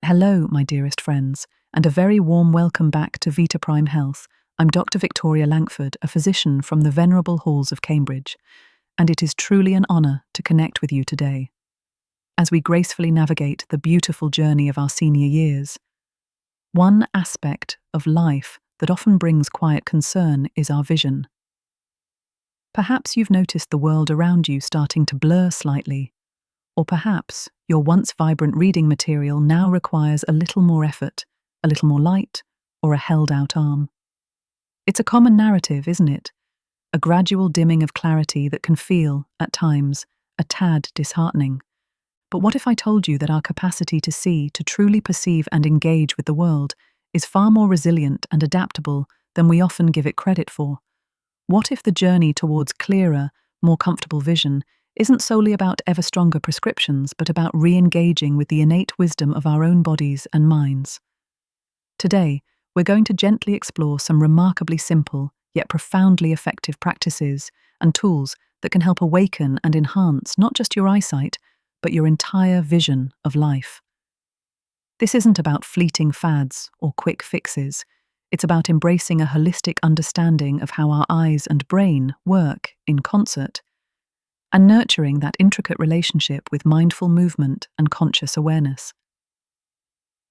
Hello, my dearest friends, and a very warm welcome back to VitaPrime Health. I'm Dr. Victoria Langford, a physician from the venerable halls of Cambridge, and it is truly an honour to connect with you today. As we gracefully navigate the beautiful journey of our senior years, one aspect of life that often brings quiet concern is our vision. Perhaps you've noticed the world around you starting to blur slightly, or perhaps your once vibrant reading material now requires a little more effort, a little more light, or a held-out arm. It's a common narrative, isn't it? A gradual dimming of clarity that can feel, at times, a tad disheartening. But what if I told you that our capacity to see, to truly perceive and engage with the world, is far more resilient and adaptable than we often give it credit for? What if the journey towards clearer, more comfortable vision isn't solely about ever stronger prescriptions, but about re-engaging with the innate wisdom of our own bodies and minds? Today, we're going to gently explore some remarkably simple, yet profoundly effective practices and tools that can help awaken and enhance not just your eyesight, but your entire vision of life. This isn't about fleeting fads or quick fixes. It's about embracing a holistic understanding of how our eyes and brain work in concert, and nurturing that intricate relationship with mindful movement and conscious awareness.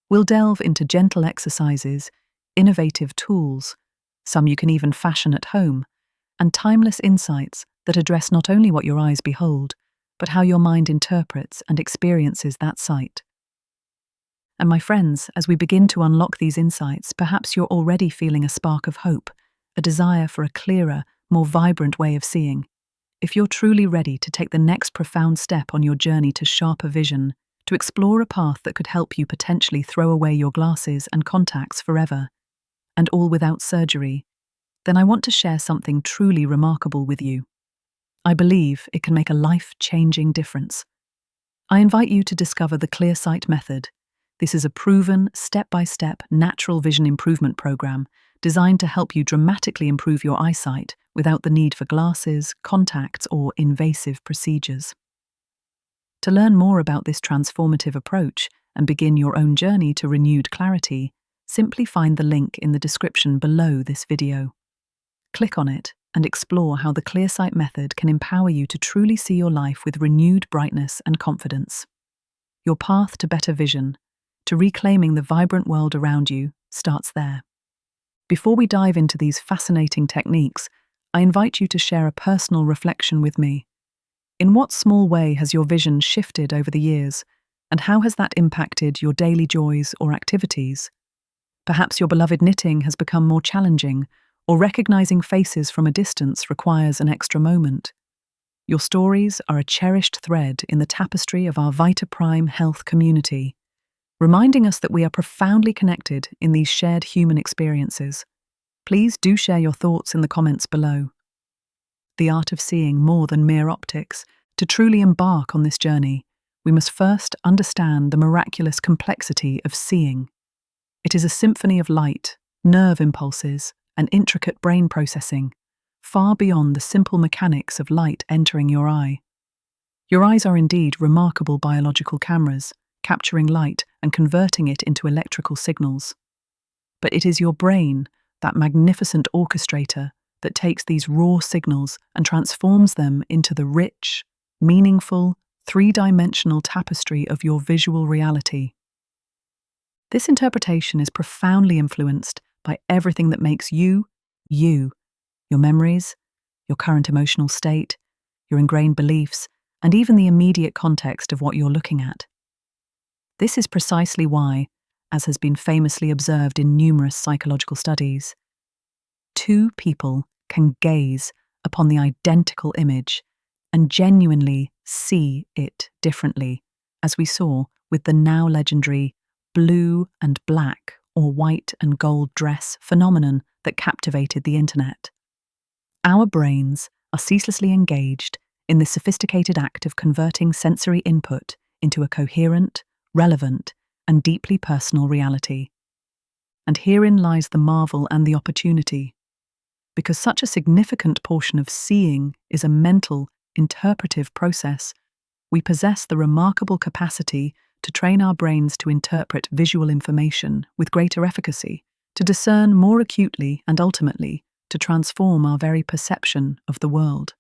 We'll delve into gentle exercises, innovative tools, some you can even fashion at home, and timeless insights that address not only what your eyes behold, but how your mind interprets and experiences that sight. And my friends, as we begin to unlock these insights, perhaps you're already feeling a spark of hope, a desire for a clearer, more vibrant way of seeing. If you're truly ready to take the next profound step on your journey to sharper vision, to explore a path that could help you potentially throw away your glasses and contacts forever, and all without surgery, then I want to share something truly remarkable with you. I believe it can make a life-changing difference. I invite you to discover the ClearSight method. This is a proven, step-by-step natural vision improvement program designed to help you dramatically improve your eyesight without the need for glasses, contacts, or invasive procedures. To learn more about this transformative approach and begin your own journey to renewed clarity, simply find the link in the description below this video. Click on it and explore how the ClearSight method can empower you to truly see your life with renewed brightness and confidence. Your path to better vision, to reclaiming the vibrant world around you, starts there. Before we dive into these fascinating techniques, I invite you to share a personal reflection with me. In what small way has your vision shifted over the years, and how has that impacted your daily joys or activities? Perhaps your beloved knitting has become more challenging, or recognizing faces from a distance requires an extra moment. Your stories are a cherished thread in the tapestry of our VitaPrime Health community, reminding us that we are profoundly connected in these shared human experiences. Please do share your thoughts in the comments below. The art of seeing more than mere optics. To truly embark on this journey, we must first understand the miraculous complexity of seeing. It is a symphony of light, nerve impulses, and intricate brain processing, far beyond the simple mechanics of light entering your eye. Your eyes are indeed remarkable biological cameras, capturing light and converting it into electrical signals. But it is your brain, that magnificent orchestrator, that takes these raw signals and transforms them into the rich, meaningful, three-dimensional tapestry of your visual reality. This interpretation is profoundly influenced by everything that makes you, you, your memories, your current emotional state, your ingrained beliefs, and even the immediate context of what you're looking at. This is precisely why, as has been famously observed in numerous psychological studies, two people can gaze upon the identical image and genuinely see it differently, as we saw with the now legendary blue and black or white and gold dress phenomenon that captivated the internet. Our brains are ceaselessly engaged in this sophisticated act of converting sensory input into a coherent, relevant, and deeply personal reality. And herein lies the marvel and the opportunity. Because such a significant portion of seeing is a mental, interpretive process, we possess the remarkable capacity to train our brains to interpret visual information with greater efficacy, to discern more acutely and ultimately to transform our very perception of the world.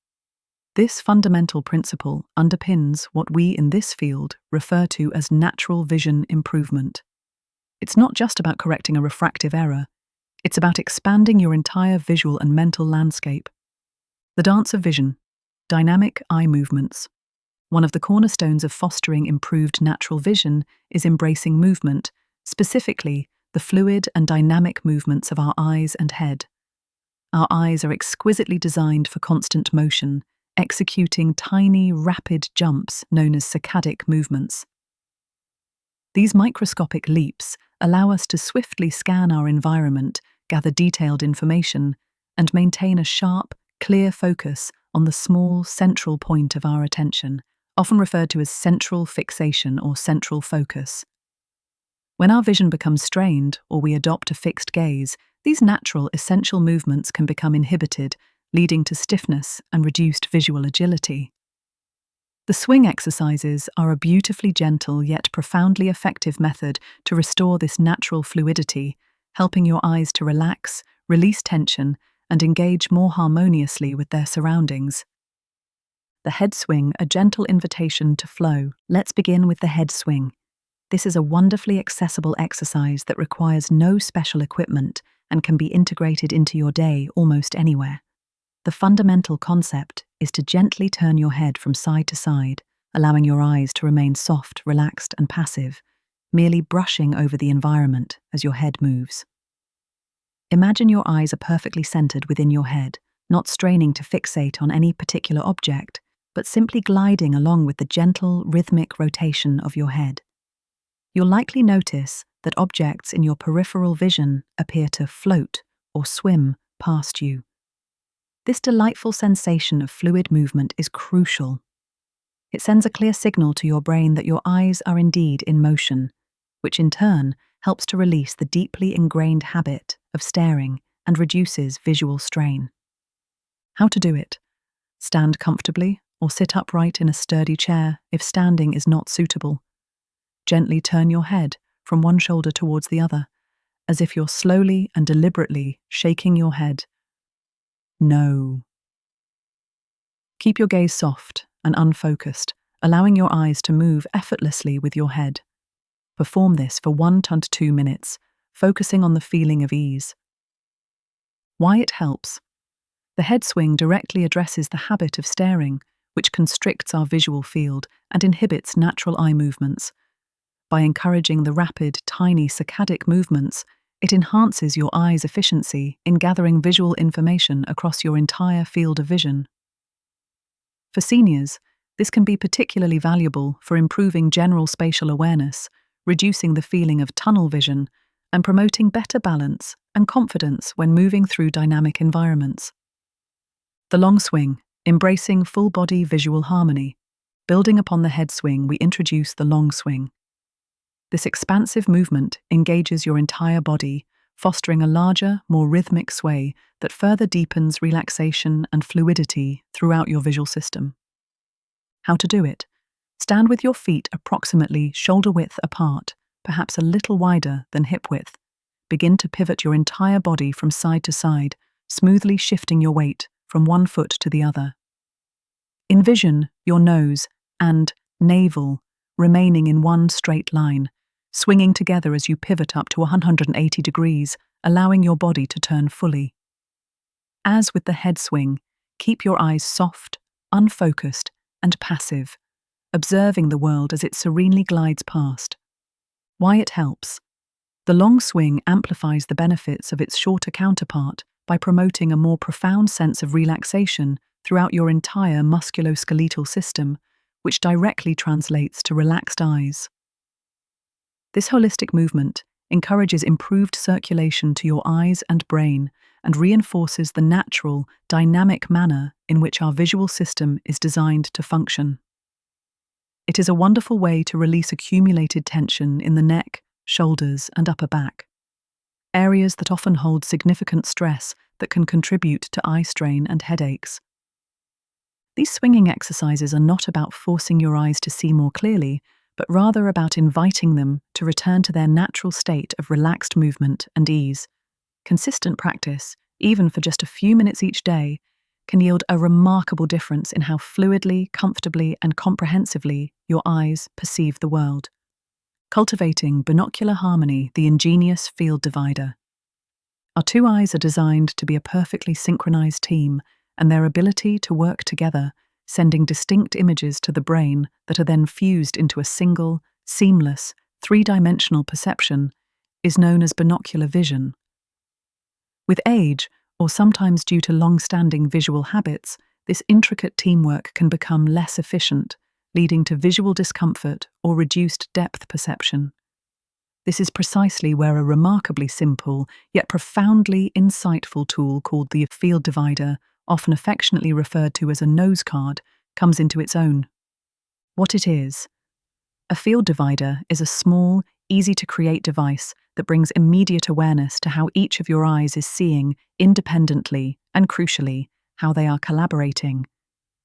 This fundamental principle underpins what we in this field refer to as natural vision improvement. It's not just about correcting a refractive error, it's about expanding your entire visual and mental landscape. The dance of vision, dynamic eye movements. One of the cornerstones of fostering improved natural vision is embracing movement, specifically the fluid and dynamic movements of our eyes and head. Our eyes are exquisitely designed for constant motion, executing tiny, rapid jumps known as saccadic movements. These microscopic leaps allow us to swiftly scan our environment, gather detailed information, and maintain a sharp, clear focus on the small, central point of our attention, often referred to as central fixation or central focus. When our vision becomes strained or we adopt a fixed gaze, these natural, essential movements can become inhibited, leading to stiffness and reduced visual agility. The swing exercises are a beautifully gentle yet profoundly effective method to restore this natural fluidity, helping your eyes to relax, release tension, and engage more harmoniously with their surroundings. The head swing, a gentle invitation to flow. Let's begin with the head swing. This is a wonderfully accessible exercise that requires no special equipment and can be integrated into your day almost anywhere. The fundamental concept is to gently turn your head from side to side, allowing your eyes to remain soft, relaxed, and passive, merely brushing over the environment as your head moves. Imagine your eyes are perfectly centered within your head, not straining to fixate on any particular object, but simply gliding along with the gentle, rhythmic rotation of your head. You'll likely notice that objects in your peripheral vision appear to float or swim past you. This delightful sensation of fluid movement is crucial. It sends a clear signal to your brain that your eyes are indeed in motion, which in turn helps to release the deeply ingrained habit of staring and reduces visual strain. How to do it? Stand comfortably or sit upright in a sturdy chair if standing is not suitable. Gently turn your head from one shoulder towards the other, as if you're slowly and deliberately shaking your head. No. Keep your gaze soft and unfocused, allowing your eyes to move effortlessly with your head. Perform this for 1 to 2 minutes, focusing on the feeling of ease. Why it helps? The head swing directly addresses the habit of staring, which constricts our visual field and inhibits natural eye movements. By encouraging the rapid, tiny saccadic movements, it enhances your eye's efficiency in gathering visual information across your entire field of vision. For seniors, this can be particularly valuable for improving general spatial awareness, reducing the feeling of tunnel vision, and promoting better balance and confidence when moving through dynamic environments. The long swing, embracing full-body visual harmony. Building upon the head swing, we introduce the long swing. This expansive movement engages your entire body, fostering a larger, more rhythmic sway that further deepens relaxation and fluidity throughout your visual system. How to do it? Stand with your feet approximately shoulder-width apart, perhaps a little wider than hip-width. Begin to pivot your entire body from side to side, smoothly shifting your weight from one foot to the other. Envision your nose and navel remaining in one straight line, swinging together as you pivot up to 180 degrees, allowing your body to turn fully. As with the head swing, keep your eyes soft, unfocused, and passive, observing the world as it serenely glides past. Why it helps? The long swing amplifies the benefits of its shorter counterpart by promoting a more profound sense of relaxation throughout your entire musculoskeletal system, which directly translates to relaxed eyes. This holistic movement encourages improved circulation to your eyes and brain and reinforces the natural, dynamic manner in which our visual system is designed to function. It is a wonderful way to release accumulated tension in the neck, shoulders, and upper back, areas that often hold significant stress that can contribute to eye strain and headaches. These swinging exercises are not about forcing your eyes to see more clearly, but rather about inviting them to return to their natural state of relaxed movement and ease. Consistent practice, even for just a few minutes each day, can yield a remarkable difference in how fluidly, comfortably, and comprehensively your eyes perceive the world. Cultivating binocular harmony, the ingenious field divider. Our two eyes are designed to be a perfectly synchronized team, and their ability to work together, sending distinct images to the brain that are then fused into a single, seamless, three-dimensional perception, is known as binocular vision. With age, or sometimes due to long-standing visual habits, this intricate teamwork can become less efficient, leading to visual discomfort or reduced depth perception. This is precisely where a remarkably simple, yet profoundly insightful tool called the field divider, often affectionately referred to as a nose card, comes into its own. What it is: a field divider is a small, easy-to-create device that brings immediate awareness to how each of your eyes is seeing, independently and crucially, how they are collaborating.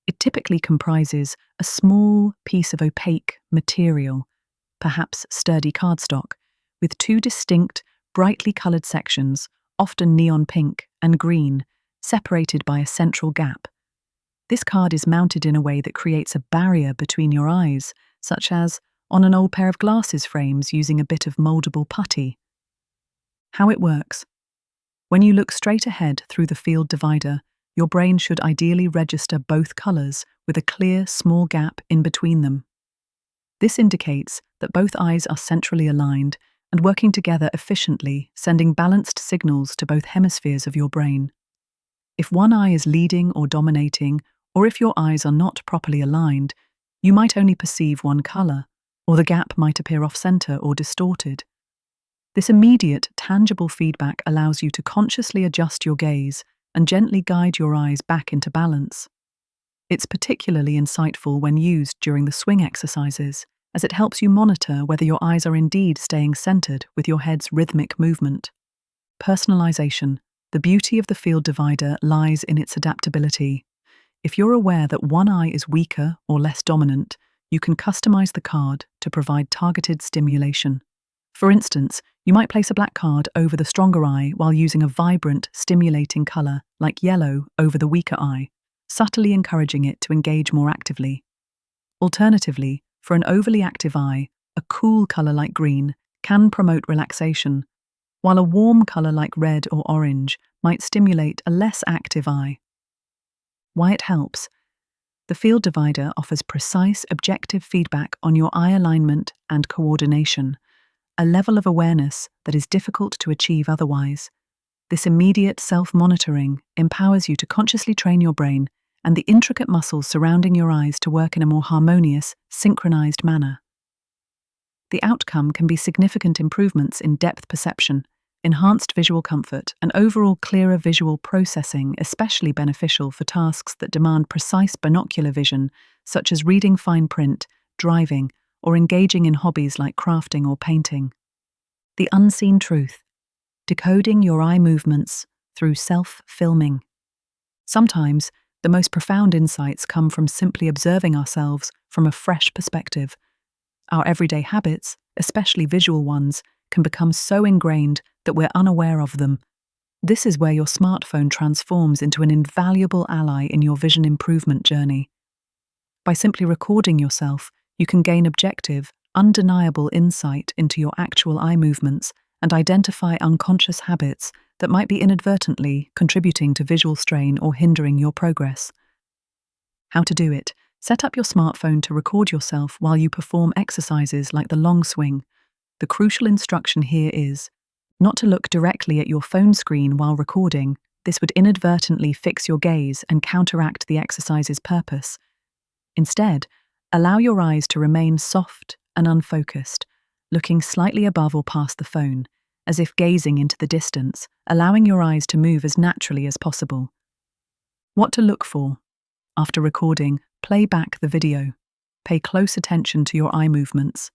It typically comprises a small piece of opaque material, perhaps sturdy cardstock, with two distinct, brightly coloured sections, often neon pink and green, separated by a central gap. This card is mounted in a way that creates a barrier between your eyes, such as on an old pair of glasses frames using a bit of mouldable putty. How it works: when you look straight ahead through the field divider, your brain should ideally register both colours with a clear, small gap in between them. This indicates that both eyes are centrally aligned and working together efficiently, sending balanced signals to both hemispheres of your brain. If one eye is leading or dominating, or if your eyes are not properly aligned, you might only perceive one colour, or the gap might appear off-centre or distorted. This immediate, tangible feedback allows you to consciously adjust your gaze and gently guide your eyes back into balance. It's particularly insightful when used during the swing exercises, as it helps you monitor whether your eyes are indeed staying centered with your head's rhythmic movement. Personalization. The beauty of the field divider lies in its adaptability. If you're aware that one eye is weaker or less dominant, you can customize the card to provide targeted stimulation. For instance, you might place a black card over the stronger eye while using a vibrant, stimulating color like yellow over the weaker eye, subtly encouraging it to engage more actively. Alternatively, for an overly active eye, a cool color like green can promote relaxation, while a warm color like red or orange might stimulate a less active eye. Why it helps: the field divider offers precise, objective feedback on your eye alignment and coordination, a level of awareness that is difficult to achieve otherwise. This immediate self-monitoring empowers you to consciously train your brain and the intricate muscles surrounding your eyes to work in a more harmonious, synchronized manner. The outcome can be significant improvements in depth perception, enhanced visual comfort, and overall clearer visual processing, especially beneficial for tasks that demand precise binocular vision, such as reading fine print, driving, or engaging in hobbies like crafting or painting. The unseen truth: decoding your eye movements through self-filming. Sometimes, the most profound insights come from simply observing ourselves from a fresh perspective. Our everyday habits, especially visual ones, can become so ingrained that we're unaware of them. This is where your smartphone transforms into an invaluable ally in your vision improvement journey. By simply recording yourself, you can gain objective, undeniable insight into your actual eye movements and identify unconscious habits that might be inadvertently contributing to visual strain or hindering your progress. How to do it: set up your smartphone to record yourself while you perform exercises like the long swing. The crucial instruction here is not to look directly at your phone screen while recording. This would inadvertently fix your gaze and counteract the exercise's purpose. Instead, allow your eyes to remain soft and unfocused, looking slightly above or past the phone, as if gazing into the distance, allowing your eyes to move as naturally as possible. What to look for: after recording, play back the video. Pay close attention to your eye movements.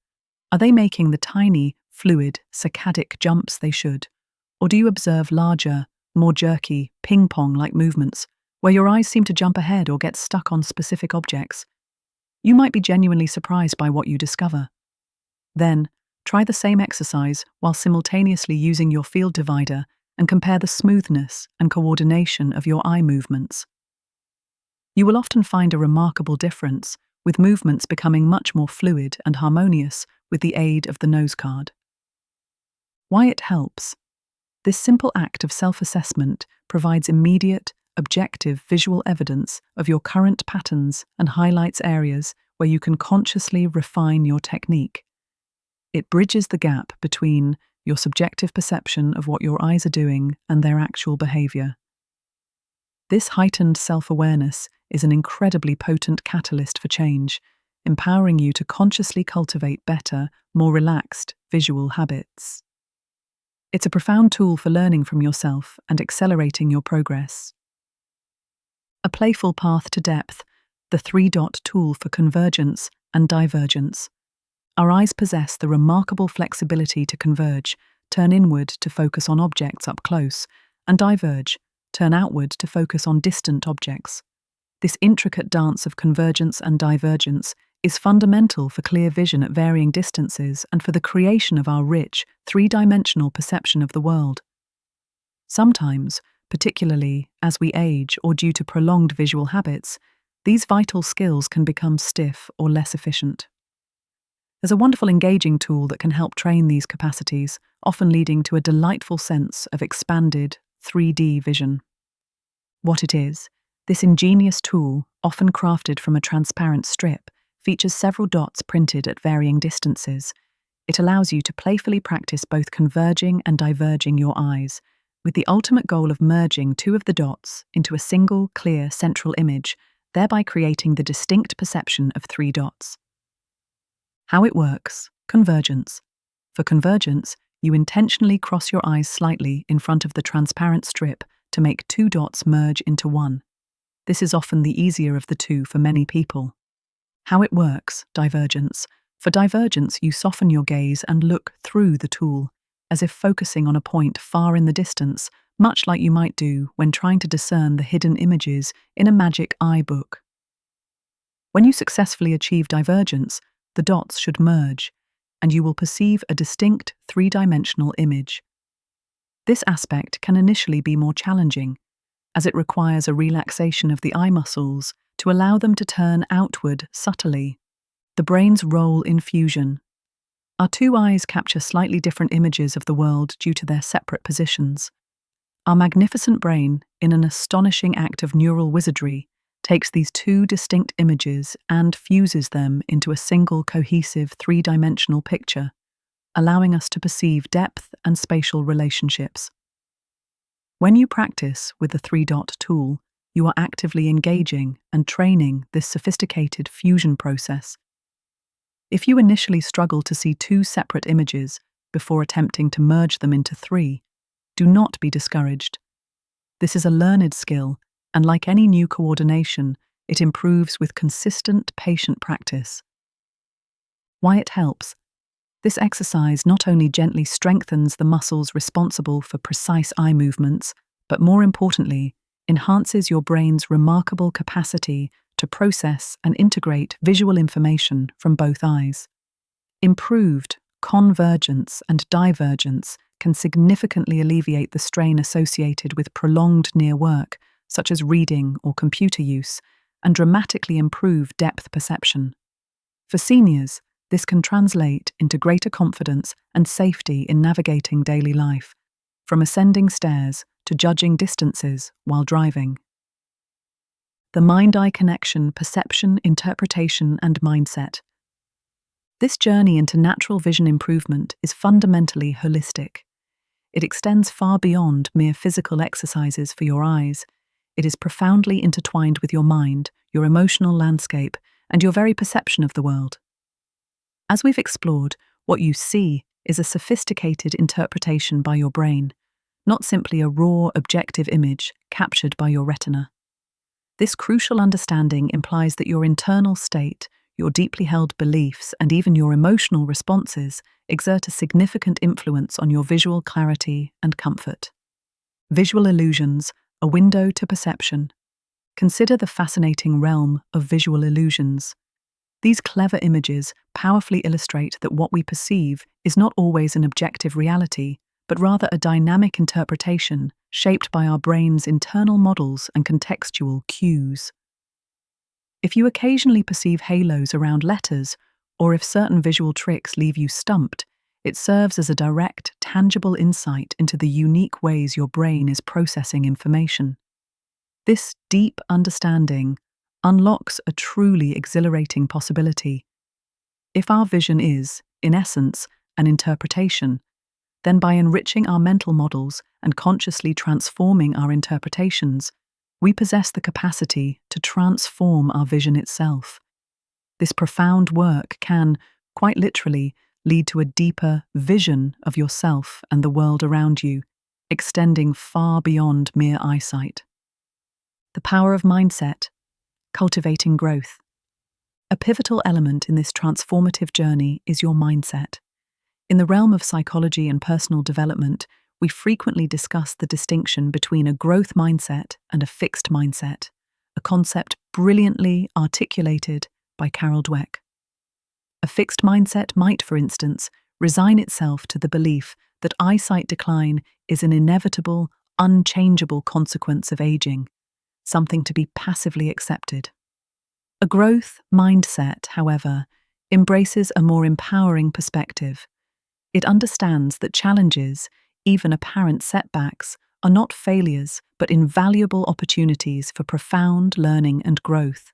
Are they making the tiny, fluid, saccadic jumps they should? Or do you observe larger, more jerky, ping-pong-like movements, where your eyes seem to jump ahead or get stuck on specific objects? You might be genuinely surprised by what you discover. Then, try the same exercise while simultaneously using your field divider and compare the smoothness and coordination of your eye movements. You will often find a remarkable difference, with movements becoming much more fluid and harmonious with the aid of the nose card. Why it helps? This simple act of self-assessment provides immediate, objective visual evidence of your current patterns and highlights areas where you can consciously refine your technique. It bridges the gap between your subjective perception of what your eyes are doing and their actual behavior. This heightened self-awareness is an incredibly potent catalyst for change, empowering you to consciously cultivate better, more relaxed visual habits. It's a profound tool for learning from yourself and accelerating your progress. A playful path to depth, the three-dot tool for convergence and divergence. Our eyes possess the remarkable flexibility to converge, turn inward to focus on objects up close, and diverge, turn outward to focus on distant objects. This intricate dance of convergence and divergence is fundamental for clear vision at varying distances and for the creation of our rich, three-dimensional perception of the world. Sometimes, particularly as we age or due to prolonged visual habits, these vital skills can become stiff or less efficient. There's a wonderful engaging tool that can help train these capacities, often leading to a delightful sense of expanded 3D vision. What it is, this ingenious tool, often crafted from a transparent strip, features several dots printed at varying distances. It allows you to playfully practice both converging and diverging your eyes, with the ultimate goal of merging two of the dots into a single, clear, central image, thereby creating the distinct perception of three dots. How it works: convergence. For convergence, you intentionally cross your eyes slightly in front of the transparent strip to make two dots merge into one. This is often the easier of the two for many people. How it works: divergence. For divergence, you soften your gaze and look through the tool, as if focusing on a point far in the distance, much like you might do when trying to discern the hidden images in a magic eye book. When you successfully achieve divergence, the dots should merge, and you will perceive a distinct three-dimensional image. This aspect can initially be more challenging, as it requires a relaxation of the eye muscles to allow them to turn outward subtly. The brain's role in fusion. Our two eyes capture slightly different images of the world due to their separate positions. Our magnificent brain, in an astonishing act of neural wizardry, takes these two distinct images and fuses them into a single cohesive three-dimensional picture, allowing us to perceive depth and spatial relationships. When you practice with the three-dot tool, you are actively engaging and training this sophisticated fusion process. If you initially struggle to see two separate images before attempting to merge them into three, do not be discouraged. This is a learned skill, and like any new coordination, it improves with consistent, patient practice. Why it helps? This exercise not only gently strengthens the muscles responsible for precise eye movements, but more importantly, enhances your brain's remarkable capacity to process and integrate visual information from both eyes. Improved convergence and divergence can significantly alleviate the strain associated with prolonged near work, such as reading or computer use, and dramatically improve depth perception. For seniors, this can translate into greater confidence and safety in navigating daily life, from ascending stairs to judging distances while driving. The mind-eye connection, perception, interpretation, and mindset. This journey into natural vision improvement is fundamentally holistic. It extends far beyond mere physical exercises for your eyes. It is profoundly intertwined with your mind, your emotional landscape, and your very perception of the world. As we've explored, what you see is a sophisticated interpretation by your brain, not simply a raw, objective image captured by your retina. This crucial understanding implies that your internal state, your deeply held beliefs, and even your emotional responses exert a significant influence on your visual clarity and comfort. Visual illusions, a window to perception. Consider the fascinating realm of visual illusions. These clever images powerfully illustrate that what we perceive is not always an objective reality, but rather a dynamic interpretation shaped by our brain's internal models and contextual cues. If you occasionally perceive halos around letters, or if certain visual tricks leave you stumped, it serves as a direct, tangible insight into the unique ways your brain is processing information. This deep understanding unlocks a truly exhilarating possibility. If our vision is, in essence, an interpretation, then by enriching our mental models and consciously transforming our interpretations, we possess the capacity to transform our vision itself. This profound work can, quite literally, lead to a deeper vision of yourself and the world around you, extending far beyond mere eyesight. The power of mindset, cultivating growth. A pivotal element in this transformative journey is your mindset. In the realm of psychology and personal development, we frequently discuss the distinction between a growth mindset and a fixed mindset, a concept brilliantly articulated by Carol Dweck. A fixed mindset might, for instance, resign itself to the belief that eyesight decline is an inevitable, unchangeable consequence of aging, something to be passively accepted. A growth mindset, however, embraces a more empowering perspective. It understands that challenges, even apparent setbacks, are not failures but invaluable opportunities for profound learning and growth.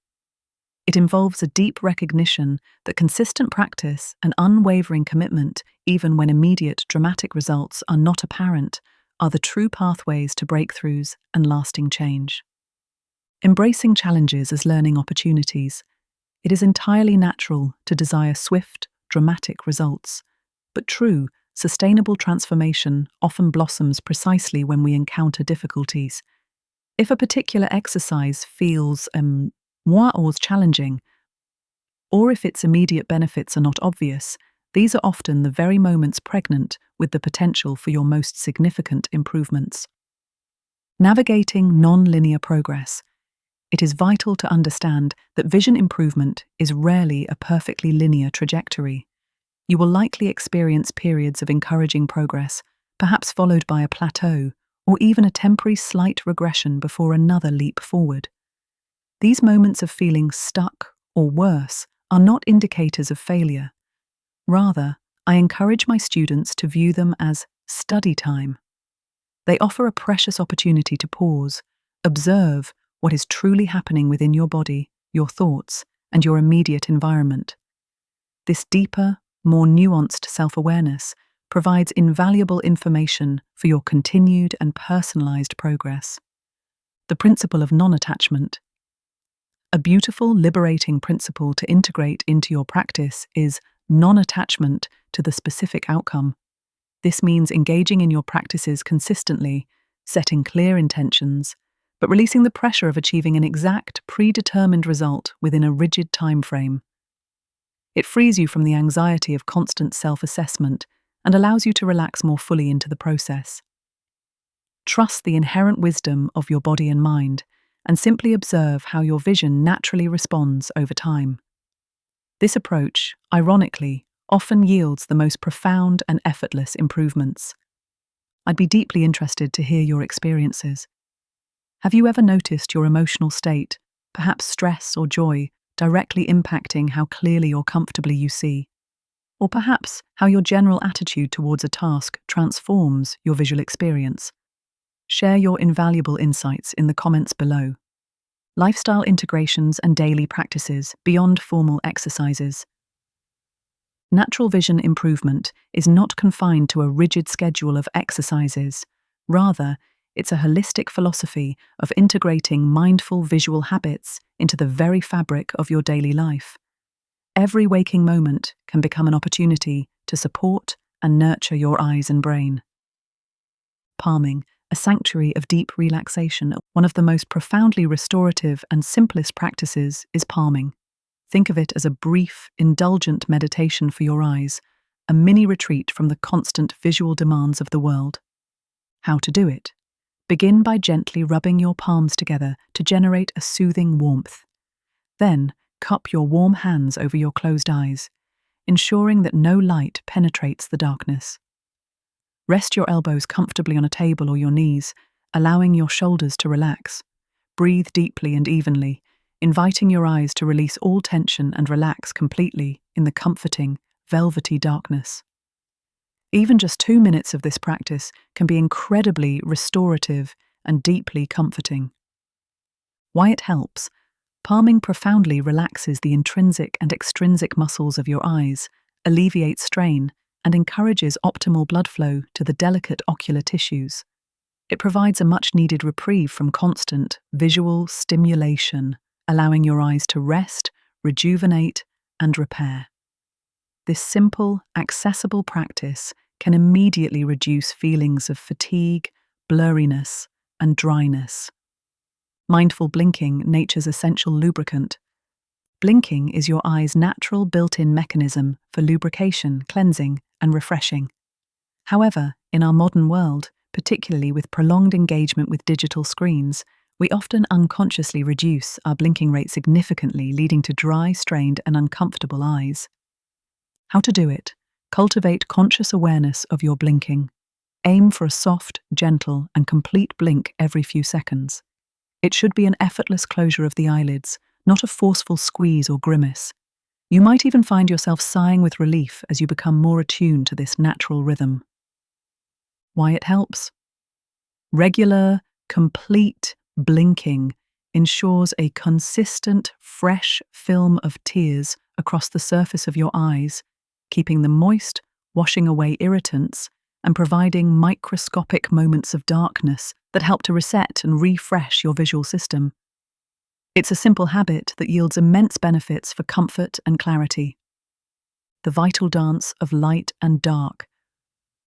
It involves a deep recognition that consistent practice and unwavering commitment, even when immediate dramatic results are not apparent, are the true pathways to breakthroughs and lasting change. Embracing challenges as learning opportunities, it is entirely natural to desire swift, dramatic results, but true, sustainable transformation often blossoms precisely when we encounter difficulties. If a particular exercise feels or challenging, or if its immediate benefits are not obvious, these are often the very moments pregnant with the potential for your most significant improvements. Navigating non-linear progress. It is vital to understand that vision improvement is rarely a perfectly linear trajectory. You will likely experience periods of encouraging progress, perhaps followed by a plateau, or even a temporary slight regression before another leap forward. These moments of feeling stuck, or worse, are not indicators of failure. Rather, I encourage my students to view them as study time. They offer a precious opportunity to pause, observe what is truly happening within your body, your thoughts, and your immediate environment. This deeper, more nuanced self-awareness provides invaluable information for your continued and personalized progress. The principle of non-attachment. A beautiful, liberating principle to integrate into your practice is non-attachment to the specific outcome. This means engaging in your practices consistently, setting clear intentions, but releasing the pressure of achieving an exact, predetermined result within a rigid time frame. It frees you from the anxiety of constant self-assessment and allows you to relax more fully into the process. Trust the inherent wisdom of your body and mind, and simply observe how your vision naturally responds over time. This approach, ironically, often yields the most profound and effortless improvements. I'd be deeply interested to hear your experiences. Have you ever noticed your emotional state, perhaps stress or joy, directly impacting how clearly or comfortably you see? Or perhaps how your general attitude towards a task transforms your visual experience? Share your invaluable insights in the comments below. Lifestyle integrations and daily practices beyond formal exercises. Natural vision improvement is not confined to a rigid schedule of exercises. Rather, it's a holistic philosophy of integrating mindful visual habits into the very fabric of your daily life. Every waking moment can become an opportunity to support and nurture your eyes and brain. Palming, a sanctuary of deep relaxation. One of the most profoundly restorative and simplest practices is palming. Think of it as a brief, indulgent meditation for your eyes, a mini retreat from the constant visual demands of the world. How to do it? Begin by gently rubbing your palms together to generate a soothing warmth. Then, cup your warm hands over your closed eyes, ensuring that no light penetrates the darkness. Rest your elbows comfortably on a table or your knees, allowing your shoulders to relax. Breathe deeply and evenly, inviting your eyes to release all tension and relax completely in the comforting, velvety darkness. Even just 2 minutes of this practice can be incredibly restorative and deeply comforting. Why it helps? Palming profoundly relaxes the intrinsic and extrinsic muscles of your eyes, alleviates strain, and encourages optimal blood flow to the delicate ocular tissues. It provides a much-needed reprieve from constant visual stimulation, allowing your eyes to rest, rejuvenate, and repair. This simple, accessible practice can immediately reduce feelings of fatigue, blurriness, and dryness. Mindful blinking, nature's essential lubricant. Blinking is your eye's natural built-in mechanism for lubrication, cleansing, and refreshing. However, in our modern world, particularly with prolonged engagement with digital screens, we often unconsciously reduce our blinking rate significantly, leading to dry, strained, and uncomfortable eyes. How to do it? Cultivate conscious awareness of your blinking. Aim for a soft, gentle, and complete blink every few seconds. It should be an effortless closure of the eyelids, not a forceful squeeze or grimace. You might even find yourself sighing with relief as you become more attuned to this natural rhythm. Why it helps? Regular, complete blinking ensures a consistent, fresh film of tears across the surface of your eyes, keeping them moist, washing away irritants, and providing microscopic moments of darkness that help to reset and refresh your visual system. It's a simple habit that yields immense benefits for comfort and clarity. The vital dance of light and dark.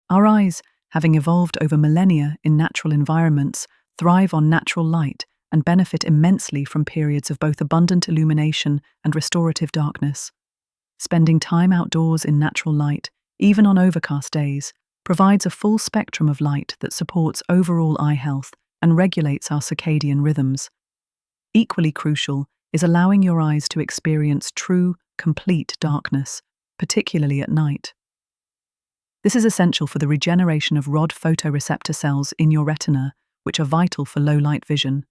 Our eyes, having evolved over millennia in natural environments, thrive on natural light and benefit immensely from periods of both abundant illumination and restorative darkness. Spending time outdoors in natural light, even on overcast days, provides a full spectrum of light that supports overall eye health and regulates our circadian rhythms. Equally crucial is allowing your eyes to experience true, complete darkness, particularly at night. This is essential for the regeneration of rod photoreceptor cells in your retina, which are vital for low-light vision.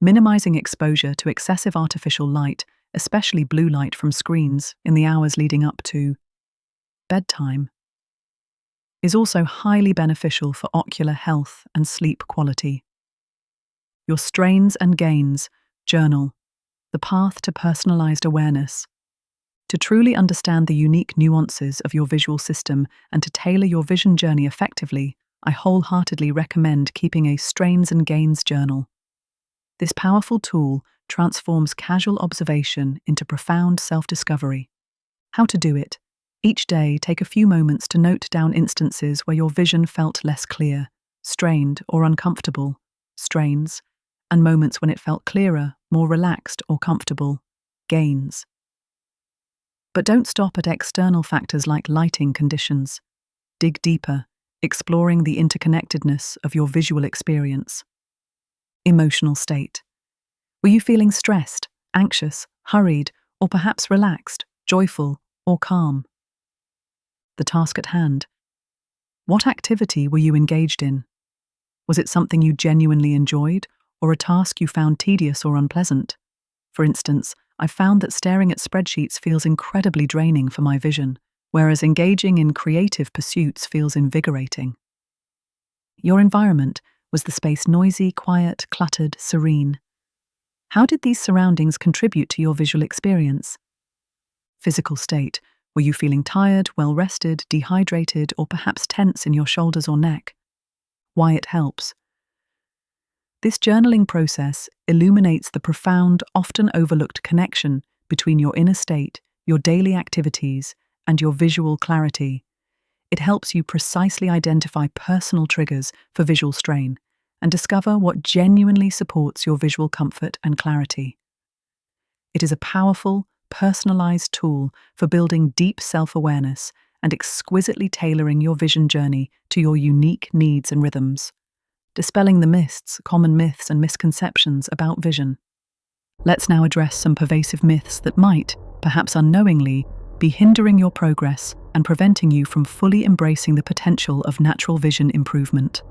Minimizing exposure to excessive artificial light, especially blue light from screens, in the hours leading up to bedtime, is also highly beneficial for ocular health and sleep quality. Your strains and gains journal, the path to personalized awareness. To truly understand the unique nuances of your visual system and to tailor your vision journey effectively, I wholeheartedly recommend keeping a strains and gains journal. This powerful tool transforms casual observation into profound self-discovery. How to do it? Each day, take a few moments to note down instances where your vision felt less clear, strained, or uncomfortable, strains, and moments when it felt clearer, more relaxed, or comfortable, gains. But don't stop at external factors like lighting conditions. Dig deeper, exploring the interconnectedness of your visual experience. Emotional state. Were you feeling stressed, anxious, hurried, or perhaps relaxed, joyful, or calm? The task at hand. What activity were you engaged in? Was it something you genuinely enjoyed, or a task you found tedious or unpleasant? For instance, I've found that staring at spreadsheets feels incredibly draining for my vision, whereas engaging in creative pursuits feels invigorating. Your environment. Was the space noisy, quiet, cluttered, serene? How did these surroundings contribute to your visual experience? Physical state. Were you feeling tired, well-rested, dehydrated, or perhaps tense in your shoulders or neck? Why it helps. This journaling process illuminates the profound, often overlooked connection between your inner state, your daily activities, and your visual clarity. It helps you precisely identify personal triggers for visual strain and discover what genuinely supports your visual comfort and clarity. It is a powerful, personalized tool for building deep self-awareness and exquisitely tailoring your vision journey to your unique needs and rhythms, dispelling the common myths and misconceptions about vision. Let's now address some pervasive myths that might, perhaps unknowingly, be hindering your progress and preventing you from fully embracing the potential of natural vision improvement.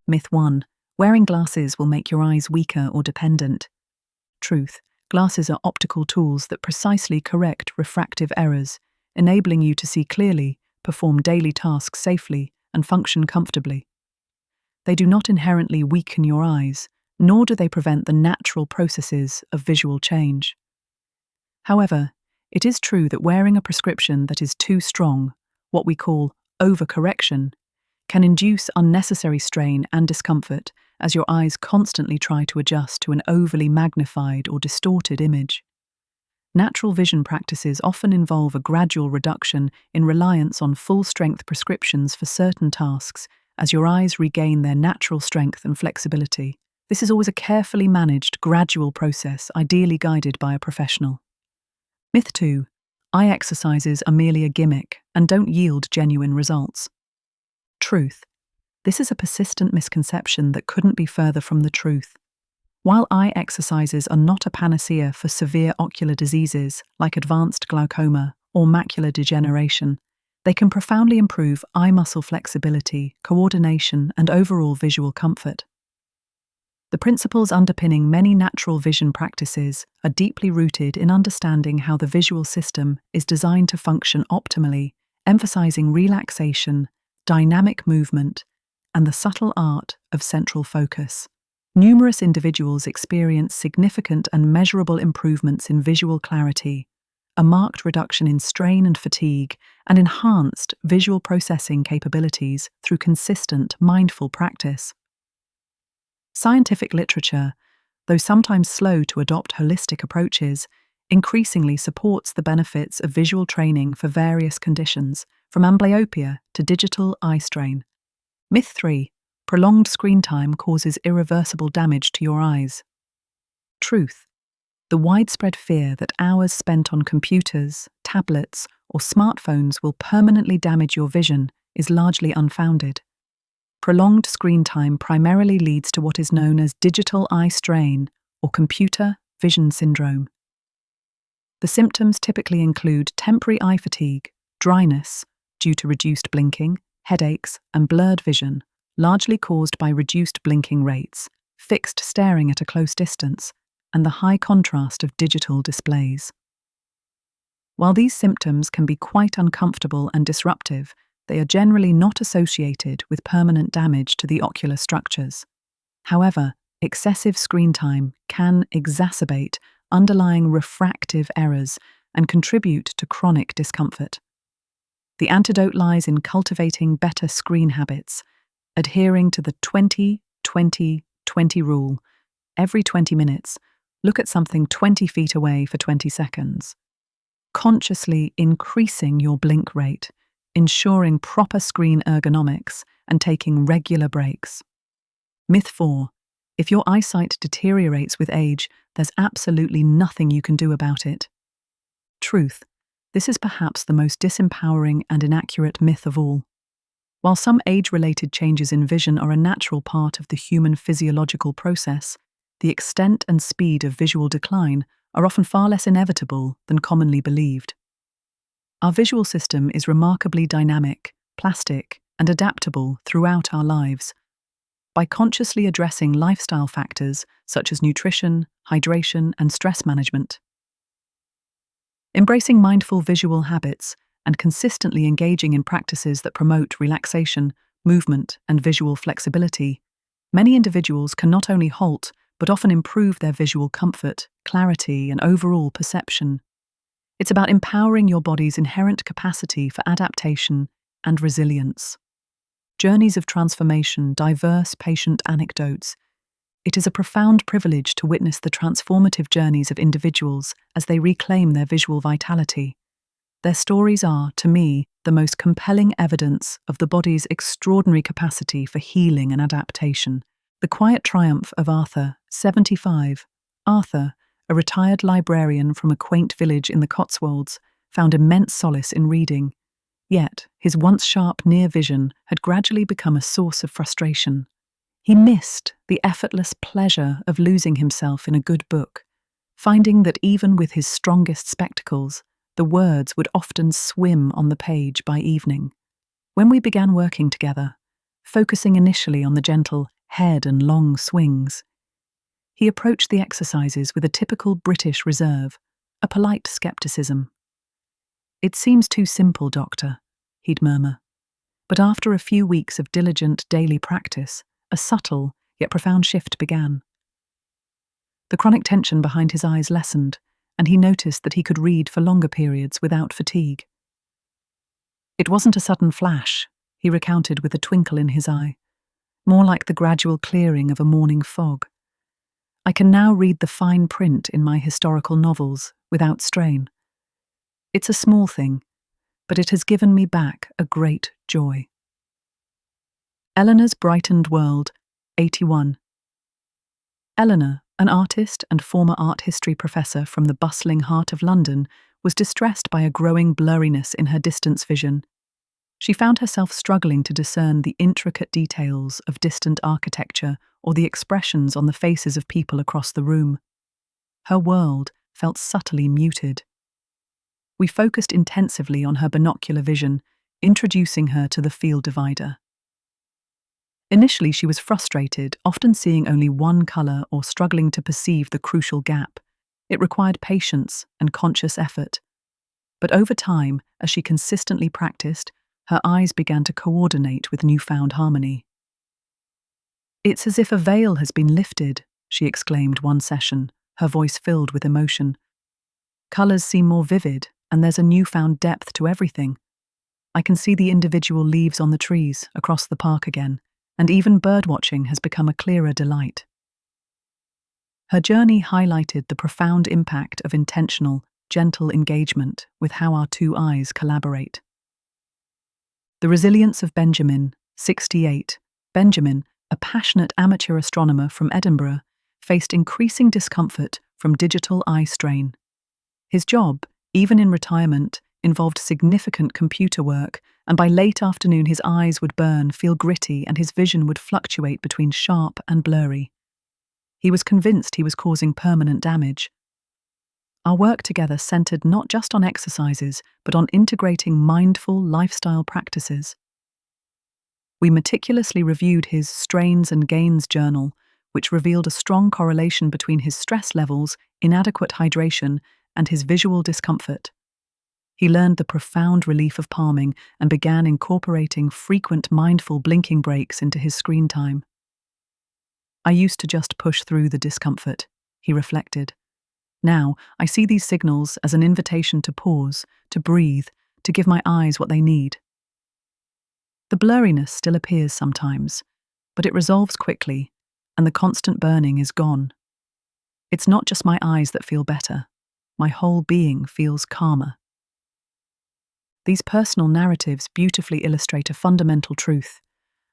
Myth 1. Wearing glasses will make your eyes weaker or dependent. Truth. Glasses are optical tools that precisely correct refractive errors, enabling you to see clearly, perform daily tasks safely, and function comfortably. They do not inherently weaken your eyes, nor do they prevent the natural processes of visual change. However, it is true that wearing a prescription that is too strong, what we call overcorrection, can induce unnecessary strain and discomfort as your eyes constantly try to adjust to an overly magnified or distorted image. Natural vision practices often involve a gradual reduction in reliance on full-strength prescriptions for certain tasks as your eyes regain their natural strength and flexibility. This is always a carefully managed, gradual process, ideally guided by a professional. Myth 2. Eye exercises are merely a gimmick and don't yield genuine results. Truth. This is a persistent misconception that couldn't be further from the truth. While eye exercises are not a panacea for severe ocular diseases like advanced glaucoma or macular degeneration, they can profoundly improve eye muscle flexibility, coordination, and overall visual comfort. The principles underpinning many natural vision practices are deeply rooted in understanding how the visual system is designed to function optimally, emphasizing relaxation, dynamic movement, and the subtle art of central focus. Numerous individuals experience significant and measurable improvements in visual clarity, a marked reduction in strain and fatigue, and enhanced visual processing capabilities through consistent, mindful practice. Scientific literature, though sometimes slow to adopt holistic approaches, increasingly supports the benefits of visual training for various conditions, from amblyopia to digital eye strain. Myth 3. Prolonged screen time causes irreversible damage to your eyes. Truth. The widespread fear that hours spent on computers, tablets, or smartphones will permanently damage your vision is largely unfounded. Prolonged screen time primarily leads to what is known as digital eye strain or computer vision syndrome. The symptoms typically include temporary eye fatigue, dryness due to reduced blinking, headaches, and blurred vision, largely caused by reduced blinking rates, fixed staring at a close distance, and the high contrast of digital displays. While these symptoms can be quite uncomfortable and disruptive, they are generally not associated with permanent damage to the ocular structures. However, excessive screen time can exacerbate underlying refractive errors and contribute to chronic discomfort. The antidote lies in cultivating better screen habits, adhering to the 20-20-20 rule. Every 20 minutes, look at something 20 feet away for 20 seconds. Consciously increasing your blink rate, ensuring proper screen ergonomics, and taking regular breaks. Myth 4. If your eyesight deteriorates with age, there's absolutely nothing you can do about it. Truth. This is perhaps the most disempowering and inaccurate myth of all. While some age-related changes in vision are a natural part of the human physiological process, the extent and speed of visual decline are often far less inevitable than commonly believed. Our visual system is remarkably dynamic, plastic, and adaptable throughout our lives. By consciously addressing lifestyle factors such as nutrition, hydration, and stress management, embracing mindful visual habits, and consistently engaging in practices that promote relaxation, movement, and visual flexibility, many individuals can not only halt but often improve their visual comfort, clarity, and overall perception. It's about empowering your body's inherent capacity for adaptation and resilience. Journeys of transformation, diverse patient anecdotes. It is a profound privilege to witness the transformative journeys of individuals as they reclaim their visual vitality. Their stories are, to me, the most compelling evidence of the body's extraordinary capacity for healing and adaptation. The quiet triumph of Arthur, 75. Arthur, a retired librarian from a quaint village in the Cotswolds, found immense solace in reading. Yet, his once sharp near vision had gradually become a source of frustration. He missed the effortless pleasure of losing himself in a good book, finding that even with his strongest spectacles, the words would often swim on the page by evening. When we began working together, focusing initially on the gentle head and long swings, he approached the exercises with a typical British reserve, a polite skepticism. "It seems too simple, Doctor," he'd murmur. But after a few weeks of diligent daily practice, a subtle yet profound shift began. The chronic tension behind his eyes lessened, and he noticed that he could read for longer periods without fatigue. "It wasn't a sudden flash," he recounted with a twinkle in his eye, "more like the gradual clearing of a morning fog. I can now read the fine print in my historical novels without strain. It's a small thing, but it has given me back a great joy." Eleanor's brightened world, 81. Eleanor, an artist and former art history professor from the bustling heart of London, was distressed by a growing blurriness in her distance vision. She found herself struggling to discern the intricate details of distant architecture or the expressions on the faces of people across the room. Her world felt subtly muted. We focused intensively on her binocular vision, introducing her to the field divider. Initially, she was frustrated, often seeing only one colour or struggling to perceive the crucial gap. It required patience and conscious effort. But over time, as she consistently practiced, her eyes began to coordinate with newfound harmony. "It's as if a veil has been lifted," she exclaimed one session, her voice filled with emotion. "Colours seem more vivid, and there's a newfound depth to everything. I can see the individual leaves on the trees across the park again, and even birdwatching has become a clearer delight." Her journey highlighted the profound impact of intentional, gentle engagement with how our two eyes collaborate. The resilience of Benjamin, 68. Benjamin, a passionate amateur astronomer from Edinburgh, faced increasing discomfort from digital eye strain. His job, even in retirement, involved significant computer work, and by late afternoon his eyes would burn, feel gritty, and his vision would fluctuate between sharp and blurry. He was convinced he was causing permanent damage. Our work together centered not just on exercises, but on integrating mindful lifestyle practices. We meticulously reviewed his strains and gains journal, which revealed a strong correlation between his stress levels, inadequate hydration, and his visual discomfort. He learned the profound relief of palming and began incorporating frequent mindful blinking breaks into his screen time. "I used to just push through the discomfort," he reflected. "Now, I see these signals as an invitation to pause, to breathe, to give my eyes what they need." The blurriness still appears sometimes, but it resolves quickly, and the constant burning is gone. It's not just my eyes that feel better. My whole being feels calmer. These personal narratives beautifully illustrate a fundamental truth.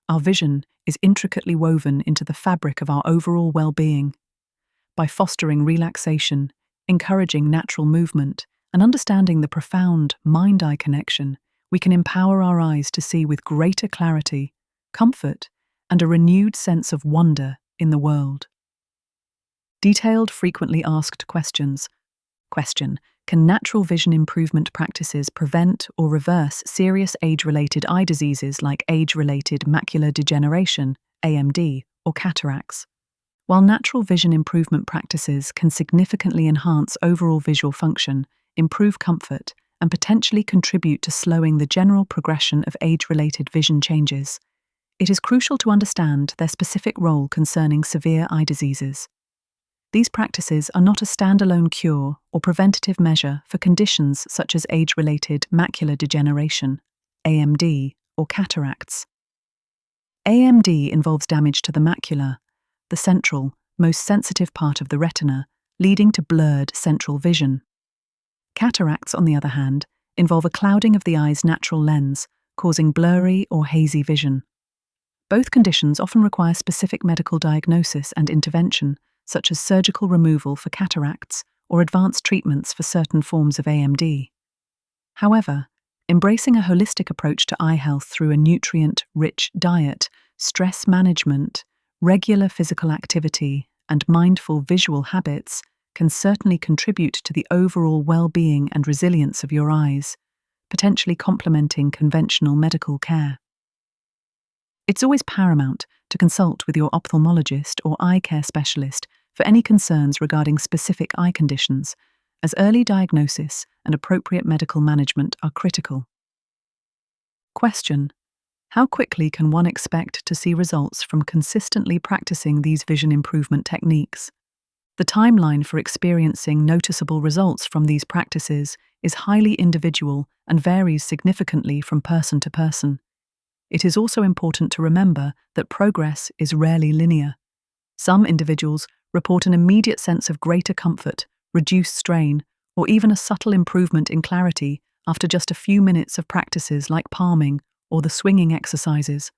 Our vision is intricately woven into the fabric of our overall well-being. By fostering relaxation, encouraging natural movement, and understanding the profound mind-eye connection, we can empower our eyes to see with greater clarity, comfort, and a renewed sense of wonder in the world. Detailed, frequently asked questions. Question: can natural vision improvement practices prevent or reverse serious age-related eye diseases like age-related macular degeneration, AMD, or cataracts? While natural vision improvement practices can significantly enhance overall visual function, improve comfort, and potentially contribute to slowing the general progression of age-related vision changes, it is crucial to understand their specific role concerning severe eye diseases. These practices are not a standalone cure or preventative measure for conditions such as age-related macular degeneration, AMD, or cataracts. AMD involves damage to the macula, the central, most sensitive part of the retina, leading to blurred central vision. Cataracts, on the other hand, involve a clouding of the eye's natural lens, causing blurry or hazy vision. Both conditions often require specific medical diagnosis and intervention, such as surgical removal for cataracts or advanced treatments for certain forms of AMD. However, embracing a holistic approach to eye health through a nutrient-rich diet, stress management, regular physical activity, and mindful visual habits can certainly contribute to the overall well-being and resilience of your eyes, potentially complementing conventional medical care. It's always paramount to consult with your ophthalmologist or eye care specialist for any concerns regarding specific eye conditions, as early diagnosis and appropriate medical management are critical. Question: how quickly can one expect to see results from consistently practicing these vision improvement techniques? The timeline for experiencing noticeable results from these practices is highly individual and varies significantly from person to person. It is also important to remember that progress is rarely linear. Some individuals report an immediate sense of greater comfort, reduced strain, or even a subtle improvement in clarity after just a few minutes of practices like palming or the swinging exercises.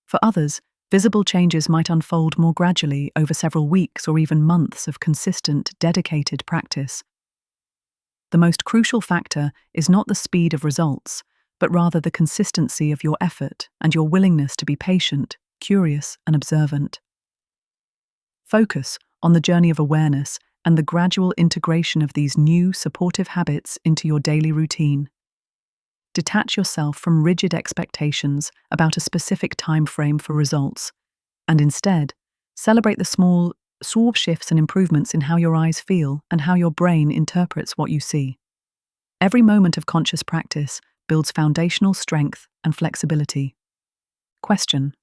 For others, visible changes might unfold more gradually over several weeks or even months of consistent, dedicated practice. The most crucial factor is not the speed of results, but rather the consistency of your effort and your willingness to be patient, curious, and observant. Focus on the journey of awareness and the gradual integration of these new supportive habits into your daily routine. Detach yourself from rigid expectations about a specific time frame for results, and instead, celebrate the small shifts and improvements in how your eyes feel and how your brain interprets what you see. Every moment of conscious practice builds foundational strength and flexibility. Question: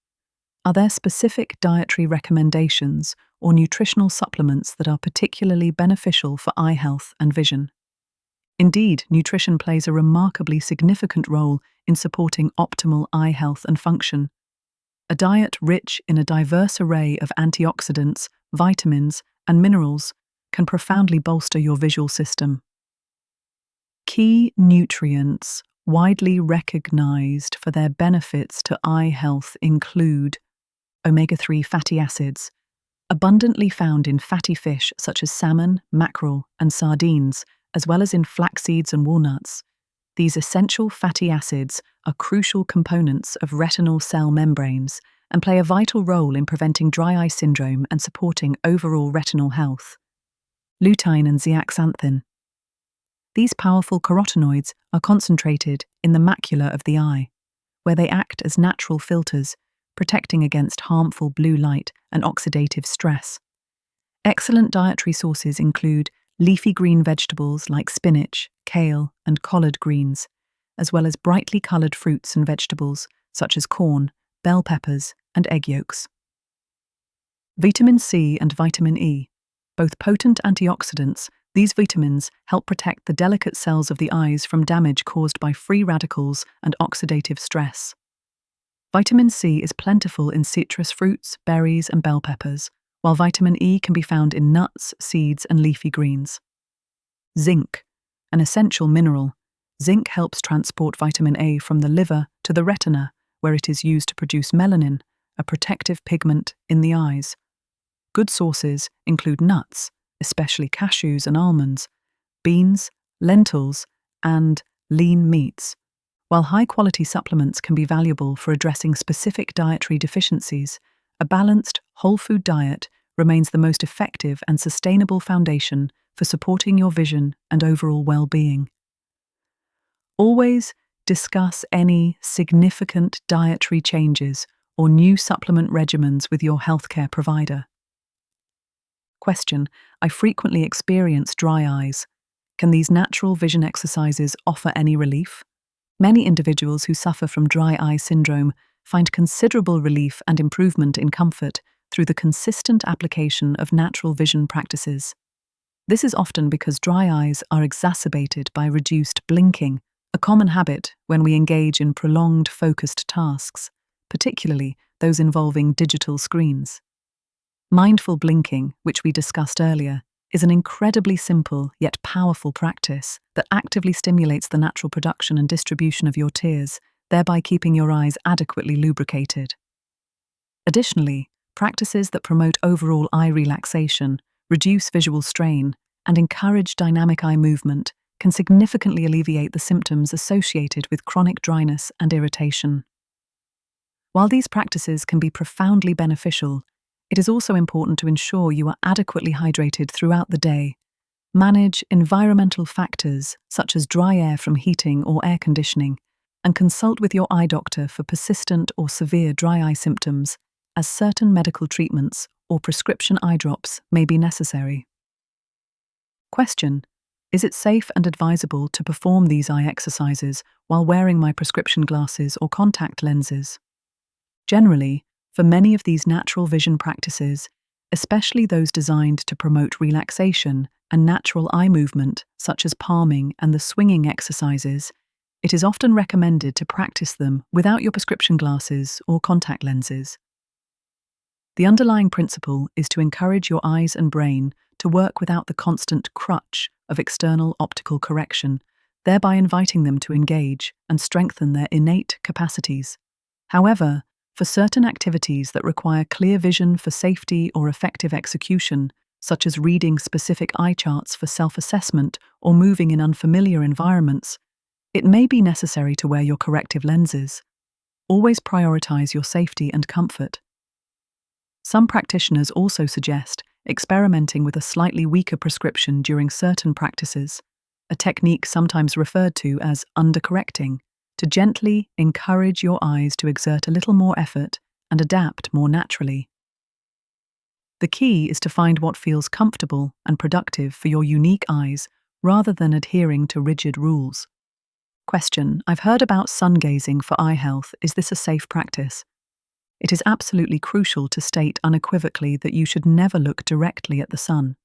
are there specific dietary recommendations or nutritional supplements that are particularly beneficial for eye health and vision? Indeed, nutrition plays a remarkably significant role in supporting optimal eye health and function. A diet rich in a diverse array of antioxidants, vitamins, and minerals can profoundly bolster your visual system. Key nutrients widely recognized for their benefits to eye health include omega-3 fatty acids, abundantly found in fatty fish such as salmon, mackerel, and sardines, as well as in flax seeds and walnuts. These essential fatty acids are crucial components of retinal cell membranes and play a vital role in preventing dry eye syndrome and supporting overall retinal health. Lutein and zeaxanthin. These powerful carotenoids are concentrated in the macula of the eye, where they act as natural filters, protecting against harmful blue light and oxidative stress. Excellent dietary sources include leafy green vegetables like spinach, kale, and collard greens, as well as brightly coloured fruits and vegetables such as corn, bell peppers, and egg yolks. Vitamin C and vitamin E. Both potent antioxidants, these vitamins help protect the delicate cells of the eyes from damage caused by free radicals and oxidative stress. Vitamin C is plentiful in citrus fruits, berries, and bell peppers, while vitamin E can be found in nuts, seeds, and leafy greens. Zinc, an essential mineral. Zinc helps transport vitamin A from the liver to the retina, where it is used to produce melanin, a protective pigment in the eyes. Good sources include nuts, especially cashews and almonds, beans, lentils, and lean meats. While high-quality supplements can be valuable for addressing specific dietary deficiencies, a balanced, whole-food diet remains the most effective and sustainable foundation for supporting your vision and overall well-being. Always discuss any significant dietary changes or new supplement regimens with your healthcare provider. Question: I frequently experience dry eyes. Can these natural vision exercises offer any relief? Many individuals who suffer from dry eye syndrome find considerable relief and improvement in comfort through the consistent application of natural vision practices. This is often because dry eyes are exacerbated by reduced blinking, a common habit when we engage in prolonged focused tasks, particularly those involving digital screens. Mindful blinking, which we discussed earlier, is an incredibly simple yet powerful practice that actively stimulates the natural production and distribution of your tears, thereby keeping your eyes adequately lubricated. Additionally, practices that promote overall eye relaxation, reduce visual strain, and encourage dynamic eye movement can significantly alleviate the symptoms associated with chronic dryness and irritation. While these practices can be profoundly beneficial, It is also important to ensure you are adequately hydrated throughout the day. Manage environmental factors such as dry air from heating or air conditioning, and consult with your eye doctor for persistent or severe dry eye symptoms, as certain medical treatments or prescription eye drops may be necessary. Question: is it safe and advisable to perform these eye exercises while wearing my prescription glasses or contact lenses? Generally, for many of these natural vision practices, especially those designed to promote relaxation and natural eye movement, such as palming and the swinging exercises, it is often recommended to practice them without your prescription glasses or contact lenses. The underlying principle is to encourage your eyes and brain to work without the constant crutch of external optical correction, thereby inviting them to engage and strengthen their innate capacities. However, for certain activities that require clear vision for safety or effective execution, such as reading specific eye charts for self-assessment or moving in unfamiliar environments, it may be necessary to wear your corrective lenses. Always prioritize your safety and comfort. Some practitioners also suggest experimenting with a slightly weaker prescription during certain practices, a technique sometimes referred to as undercorrecting, to gently encourage your eyes to exert a little more effort and adapt more naturally. The key is to find what feels comfortable and productive for your unique eyes rather than adhering to rigid rules. Question: I've heard about sun gazing for eye health. Is this a safe practice? It is absolutely crucial to state unequivocally that you should never look directly at the sun.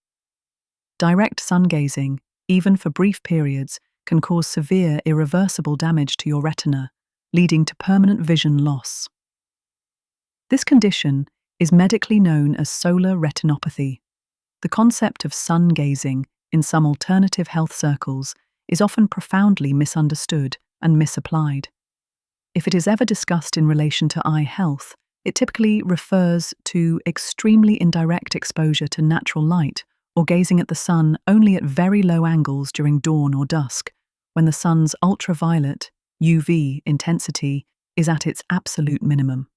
Direct sun gazing, even for brief periods, can cause severe, irreversible damage to your retina, leading to permanent vision loss. This condition is medically known as solar retinopathy. The concept of sun gazing in some alternative health circles is often profoundly misunderstood and misapplied. If it is ever discussed in relation to eye health, it typically refers to extremely indirect exposure to natural light or gazing at the sun only at very low angles during dawn or dusk, when the sun's ultraviolet (UV) intensity is at its absolute minimum.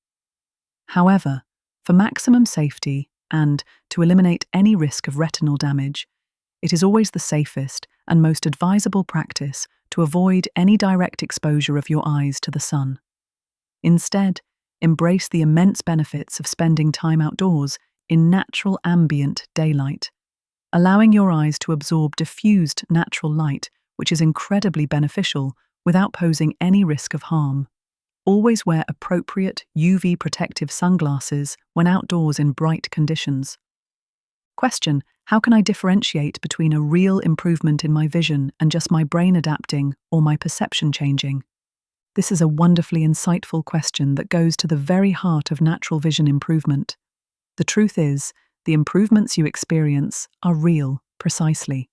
However, for maximum safety and to eliminate any risk of retinal damage, it is always the safest and most advisable practice to avoid any direct exposure of your eyes to the sun. Instead, embrace the immense benefits of spending time outdoors in natural ambient daylight, allowing your eyes to absorb diffused natural light, which is incredibly beneficial without posing any risk of harm. Always wear appropriate UV protective sunglasses when outdoors in bright conditions. Question: how can I differentiate between a real improvement in my vision and just my brain adapting or my perception changing? This is a wonderfully insightful question that goes to the very heart of natural vision improvement. The truth is, the improvements you experience are real, precisely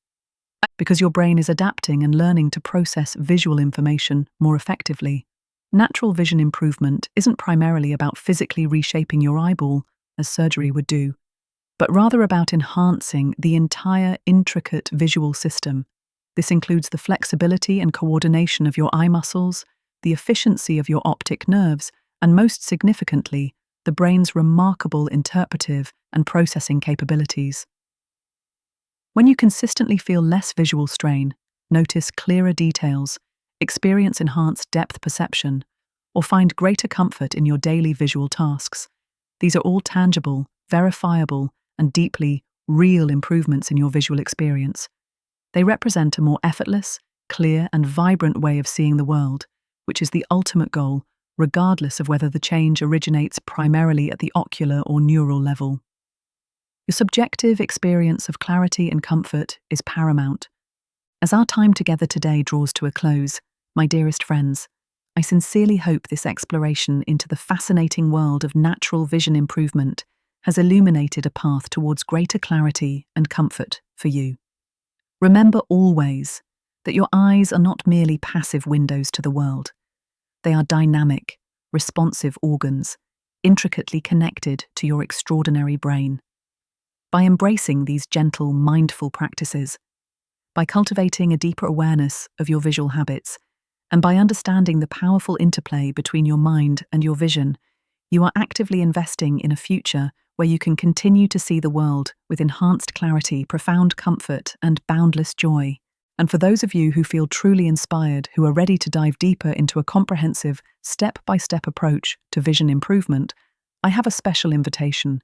because your brain is adapting and learning to process visual information more effectively. Natural vision improvement isn't primarily about physically reshaping your eyeball, as surgery would do, but rather about enhancing the entire intricate visual system. This includes the flexibility and coordination of your eye muscles, the efficiency of your optic nerves, and most significantly, the brain's remarkable interpretive and processing capabilities. When you consistently feel less visual strain, notice clearer details, experience enhanced depth perception, or find greater comfort in your daily visual tasks, these are all tangible, verifiable, and deeply real improvements in your visual experience. They represent a more effortless, clear, and vibrant way of seeing the world, which is the ultimate goal, regardless of whether the change originates primarily at the ocular or neural level. Your subjective experience of clarity and comfort is paramount. As our time together today draws to a close, my dearest friends, I sincerely hope this exploration into the fascinating world of natural vision improvement has illuminated a path towards greater clarity and comfort for you. Remember always that your eyes are not merely passive windows to the world. They are dynamic, responsive organs, intricately connected to your extraordinary brain. By embracing these gentle, mindful practices, by cultivating a deeper awareness of your visual habits, and by understanding the powerful interplay between your mind and your vision, you are actively investing in a future where you can continue to see the world with enhanced clarity, profound comfort, and boundless joy. And for those of you who feel truly inspired, who are ready to dive deeper into a comprehensive, step-by-step approach to vision improvement, I have a special invitation.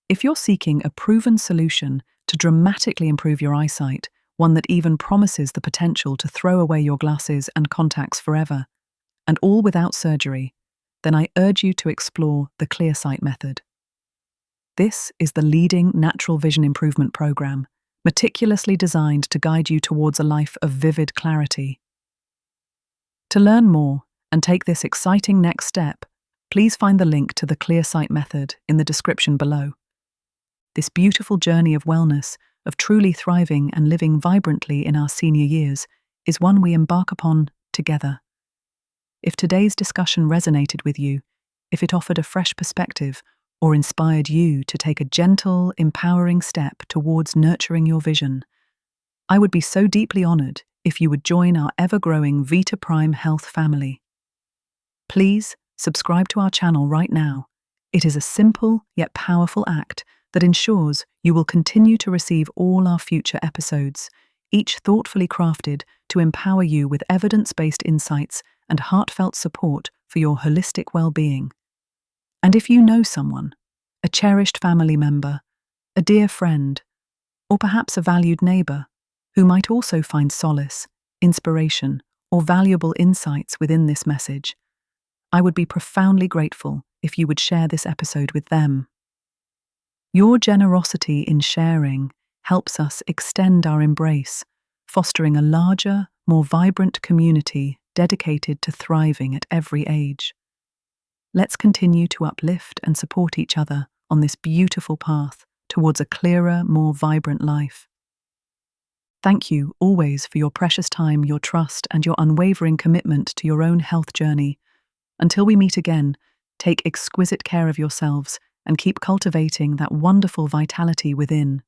If you're seeking a proven solution to dramatically improve your eyesight, one that even promises the potential to throw away your glasses and contacts forever, and all without surgery, then I urge you to explore the ClearSight method. This is the leading natural vision improvement program, meticulously designed to guide you towards a life of vivid clarity. To learn more and take this exciting next step, please find the link to the ClearSight method in the description below. This beautiful journey of wellness, of truly thriving and living vibrantly in our senior years, is one we embark upon together. If today's discussion resonated with you, if it offered a fresh perspective, or inspired you to take a gentle, empowering step towards nurturing your vision, I would be so deeply honored if you would join our ever-growing VitaPrime Health family. Please subscribe to our channel right now. It is a simple yet powerful act that ensures you will continue to receive all our future episodes, each thoughtfully crafted to empower you with evidence-based insights and heartfelt support for your holistic well-being. And if you know someone, a cherished family member, a dear friend, or perhaps a valued neighbor, who might also find solace, inspiration, or valuable insights within this message, I would be profoundly grateful if you would share this episode with them. Your generosity in sharing helps us extend our embrace, fostering a larger, more vibrant community dedicated to thriving at every age. Let's continue to uplift and support each other on this beautiful path towards a clearer, more vibrant life. Thank you always for your precious time, your trust, and your unwavering commitment to your own health journey. Until we meet again, take exquisite care of yourselves and keep cultivating that wonderful vitality within.